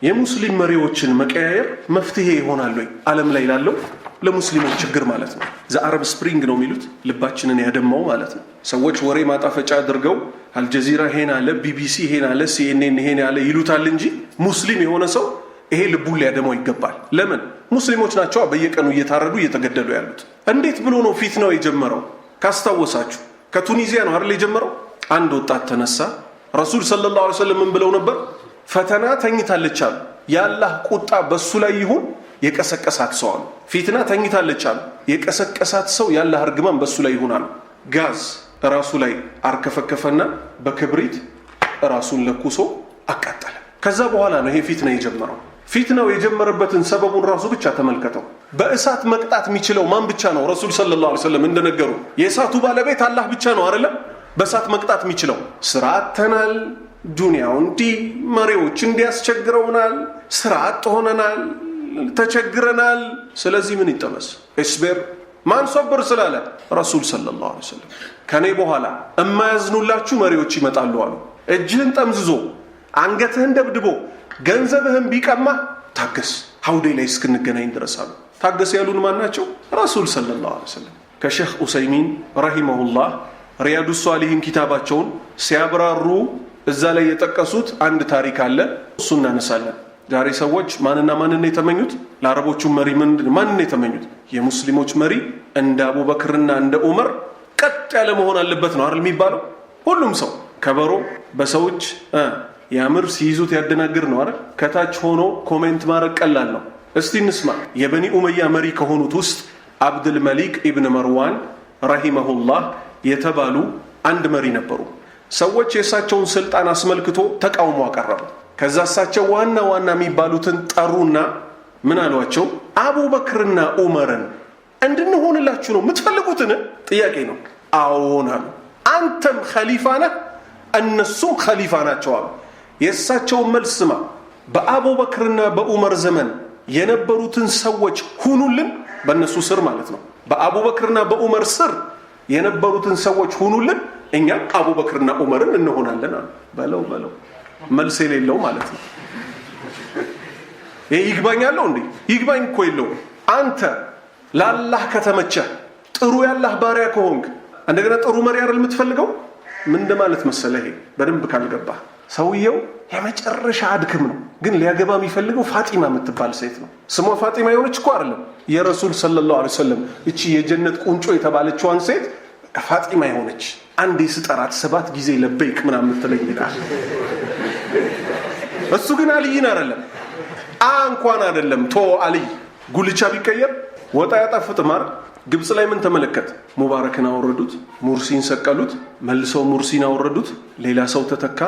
የሙስሊም መሪዎችን መቀያየር መፍትሄ ይሆናል ወይ ዓለም ላይ ላለው ለሙስሊሞች ችግር ማለት ነው። ዘአረብ ስፕሪንግ ነው የሚሉት ልባችንን ያደማው ማለት ነው። ሰዎች ወሬ ማጣፈጫ አድርገው አልጀዚራ ይሄን አለ፣ ቢቢሲ ይሄን አለ፣ ሲኤንኤን ይሄን አለ ይሉታል እንጂ ሙስሊም የሆነ ሰው ይሄ ልቡን ሊያደማው ይገባል። ለምን? ሙስሊሞች ናቸው በየቀኑ እየታረዱ እየተገደሉ ያሉት። እንዴት ብሎ ነው ፊትናው የጀመረው? ካስታወሳችሁ ከቱኒዚያ ነው አይደል የጀመረው? አንድ ወጣት ተነሳ። ረሱል ሰለላሁ ዐለይሂ ወሰለም ምን ብለው ነበር? ፈተና ተኝታለች አሉ። የአላህ ቁጣ በሱ ላይ ይሁን የቀሰቀሳት ሰው አሉ። ፊትና ተኝታለች አሉ። የቀሰቀሳት ሰው የአላህ እርግማን በሱ ላይ ይሁን አሉ። ጋዝ ራሱ ላይ አርከፈከፈና በክብሪት ራሱን ለኩሶ አቃጠለ። ከዛ በኋላ ነው ይሄ ፊትና የጀመረው። ፊትናው የጀመረበትን ሰበቡን ራሱ ብቻ ተመልከተው። በእሳት መቅጣት የሚችለው ማን ብቻ ነው? ረሱል ሰለላሁ ዐለይሂ ወሰለም እንደነገሩ የእሳቱ ባለቤት አላህ ብቻ ነው አይደለም? በእሳት መቅጣት የሚችለው። ስራ አጥተናል፣ ዱንያው እንዲህ መሪዎች እንዲያስቸግረውናል፣ ስራ አጥ ሆነናል፣ ተቸግረናል። ስለዚህ ምን ይጠበስ? እስቢር ማን ሶብር ስላለ ረሱል ሰለላሁ ዐለይሂ ወሰለም ከኔ በኋላ የማያዝኑላችሁ መሪዎች ይመጣሉ አሉ። እጅህን ጠምዝዞ አንገትህን ደብድቦ ገንዘብህን ቢቀማ ታገስ፣ ሀውዴ ላይ እስክንገናኝ ድረስ አሉ። ታገስ ያሉን ማን ናቸው? ረሱል ሰለላሁ ዐለይሂ ወሰለም። ከሼኽ ኡሰይሚን ረሂመሁላህ ሪያዱ ሷሊሂን ኪታባቸውን ሲያብራሩ እዛ ላይ የጠቀሱት አንድ ታሪክ አለ። እሱ እናነሳለን። ዛሬ ሰዎች ማንና ማንን የተመኙት? ለአረቦቹ መሪ ማንን የተመኙት? የሙስሊሞች መሪ እንደ አቡበክርና እንደ ዑመር ቀጥ ያለ መሆን አለበት ነው አይደል የሚባለው? ሁሉም ሰው ከበሮ በሰው እጅ ያምር ሲይዙት ያደናግር ነው አይደል? ከታች ሆኖ ኮሜንት ማድረግ ቀላል ነው። እስቲ እንስማ። የበኒ ኡመያ መሪ ከሆኑት ውስጥ አብዱል መሊክ ኢብን መርዋን ረሂመሁላህ የተባሉ አንድ መሪ ነበሩ። ሰዎች የእሳቸውን ስልጣን አስመልክቶ ተቃውሞ አቀረቡ። ከዛ እሳቸው ዋና ዋና የሚባሉትን ጠሩና ምን አሏቸው? አቡበክርና ዑመርን እንድንሆንላችሁ ነው የምትፈልጉትን? ጥያቄ ነው። አዎን አሉ። አንተም ኸሊፋ ነህ፣ እነሱም ኸሊፋ ናቸው አሉ። የእሳቸውን መልስ ስማ። በአቡበክርና በዑመር ዘመን የነበሩትን ሰዎች ሁኑልን፣ በእነሱ ስር ማለት ነው። በአቡበክርና በዑመር ስር የነበሩትን ሰዎች ሁኑልን፣ እኛም አቡበክርና ዑመርን እንሆናለን አሉ። በለው መልስ የሌለው ማለት ነው። ይህ ይግባኝ አለው እንዴ? ይግባኝ እኮ የለው። አንተ ለአላህ ከተመቸህ፣ ጥሩ ያላህ ባሪያ ከሆንክ፣ እንደገና ጥሩ መሪ አይደል የምትፈልገው? ምን እንደማለት መሰለህ? ይሄ በደንብ ካልገባህ ሰውየው የመጨረሻ አድክም ነው፣ ግን ሊያገባ የሚፈልገው ፋጢማ የምትባል ሴት ነው። ስሟ ፋጢማ የሆነች እኮ አይደለም፣ የረሱል ሰለላሁ ዐለይሂ ወሰለም እቺ የጀነት ቁንጮ የተባለችዋን ሴት ፋጢማ የሆነች አንዴ ስጠራት 7 ጊዜ ለበይክ ምናምን የምትለኝ ይላል። እሱ ግን አልይን አይደለም፣ እንኳን አይደለም ቶ አልይ ጉልቻ ቢቀየር ወጣ ያጣፍጥ ማር። ግብጽ ላይ ምን ተመለከት? ሙባረክን አወረዱት፣ ሙርሲን ሰቀሉት፣ መልሰው ሙርሲን አወረዱት፣ ሌላ ሰው ተተካ።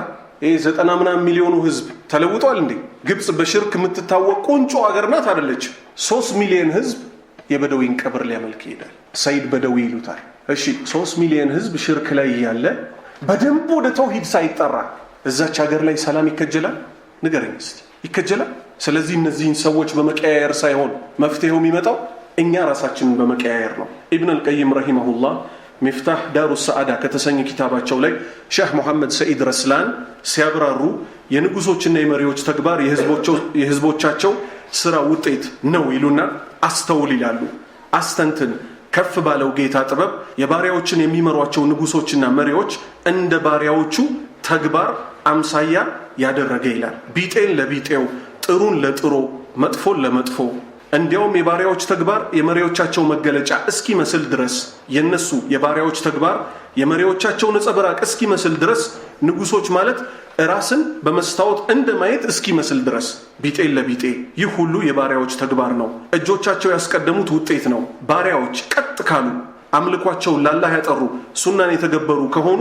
90 ምናምን ሚሊዮኑ ህዝብ ተለውጧል እንዴ? ግብጽ በሽርክ የምትታወቅ ቁንጮ አገር ናት አይደለች? 3 ሚሊዮን ህዝብ የበደዊን ቀብር ሊያመልክ ይሄዳል። ሰይድ በደዊ ይሉታል። እሺ 3 ሚሊዮን ህዝብ ሽርክ ላይ ያለ በደንብ ወደ ተውሂድ ሳይጠራ እዛች ሀገር ላይ ሰላም ይከጀላል? ንገረኝ እስቲ፣ ይከጀላል? ስለዚህ እነዚህን ሰዎች በመቀያየር ሳይሆን መፍትሄው የሚመጣው እኛ ራሳችንን በመቀያየር ነው። ኢብን አልቀይም ረሂመሁላህ ሚፍታህ ዳሩ ሰዓዳ ከተሰኘ ኪታባቸው ላይ ሼህ መሐመድ ሰዒድ ረስላን ሲያብራሩ የንጉሶችና የመሪዎች ተግባር የህዝቦቻቸው ስራ ውጤት ነው ይሉና አስተውል ይላሉ። አስተንትን ከፍ ባለው ጌታ ጥበብ የባሪያዎችን የሚመሯቸው ንጉሶችና መሪዎች እንደ ባሪያዎቹ ተግባር አምሳያ ያደረገ ይላል። ቢጤን ለቢጤው፣ ጥሩን ለጥሮ፣ መጥፎን ለመጥፎ እንዲያውም የባሪያዎች ተግባር የመሪዎቻቸው መገለጫ እስኪመስል ድረስ የነሱ የባሪያዎች ተግባር የመሪዎቻቸው ነጸብራቅ እስኪመስል ድረስ ንጉሶች ማለት ራስን በመስታወት እንደ ማየት እስኪመስል ድረስ ቢጤን ለቢጤ ይህ ሁሉ የባሪያዎች ተግባር ነው። እጆቻቸው ያስቀደሙት ውጤት ነው። ባሪያዎች ቀጥ ካሉ አምልኳቸውን ላላህ ያጠሩ ሱናን የተገበሩ ከሆኑ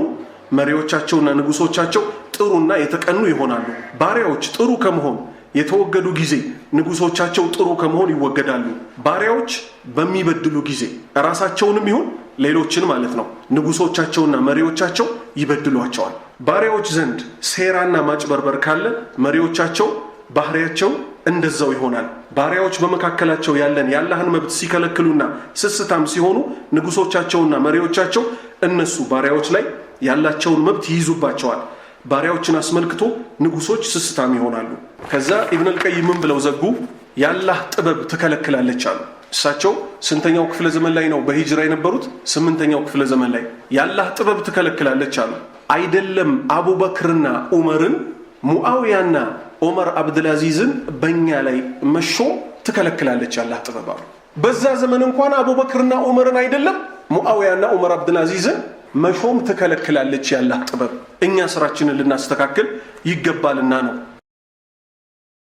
መሪዎቻቸውና ንጉሶቻቸው ጥሩና የተቀኑ ይሆናሉ። ባሪያዎች ጥሩ ከመሆን የተወገዱ ጊዜ ንጉሶቻቸው ጥሩ ከመሆን ይወገዳሉ። ባሪያዎች በሚበድሉ ጊዜ ራሳቸውንም ይሁን ሌሎችን ማለት ነው ንጉሶቻቸውና መሪዎቻቸው ይበድሏቸዋል። ባሪያዎች ዘንድ ሴራና ማጭበርበር ካለ መሪዎቻቸው ባህሪያቸው እንደዛው ይሆናል። ባሪያዎች በመካከላቸው ያለን የአላህን መብት ሲከለክሉና ስስታም ሲሆኑ ንጉሶቻቸውና መሪዎቻቸው እነሱ ባሪያዎች ላይ ያላቸውን መብት ይይዙባቸዋል። ባሪያዎችን አስመልክቶ ንጉሶች ስስታም ይሆናሉ። ከዛ ኢብን አልቀይም ምን ብለው ዘጉ? ያላህ ጥበብ ትከለክላለች አሉ። እሳቸው ስንተኛው ክፍለ ዘመን ላይ ነው በሂጅራ የነበሩት? 8ኛው ክፍለ ዘመን ላይ። ያላህ ጥበብ ትከለክላለች አሉ። አይደለም አቡበክርና ዑመርን፣ ሙአዊያና ዑመር አብዱልአዚዝን በእኛ ላይ መሾም ትከለክላለች ያላህ ጥበብ አሉ። በዛ ዘመን እንኳን አቡበክርና ዑመርን አይደለም ሙአዊያና ዑመር አብዱልአዚዝን መሾም ትከለክላለች ያላህ ጥበብ። እኛ ስራችንን ልናስተካክል ይገባልና ነው።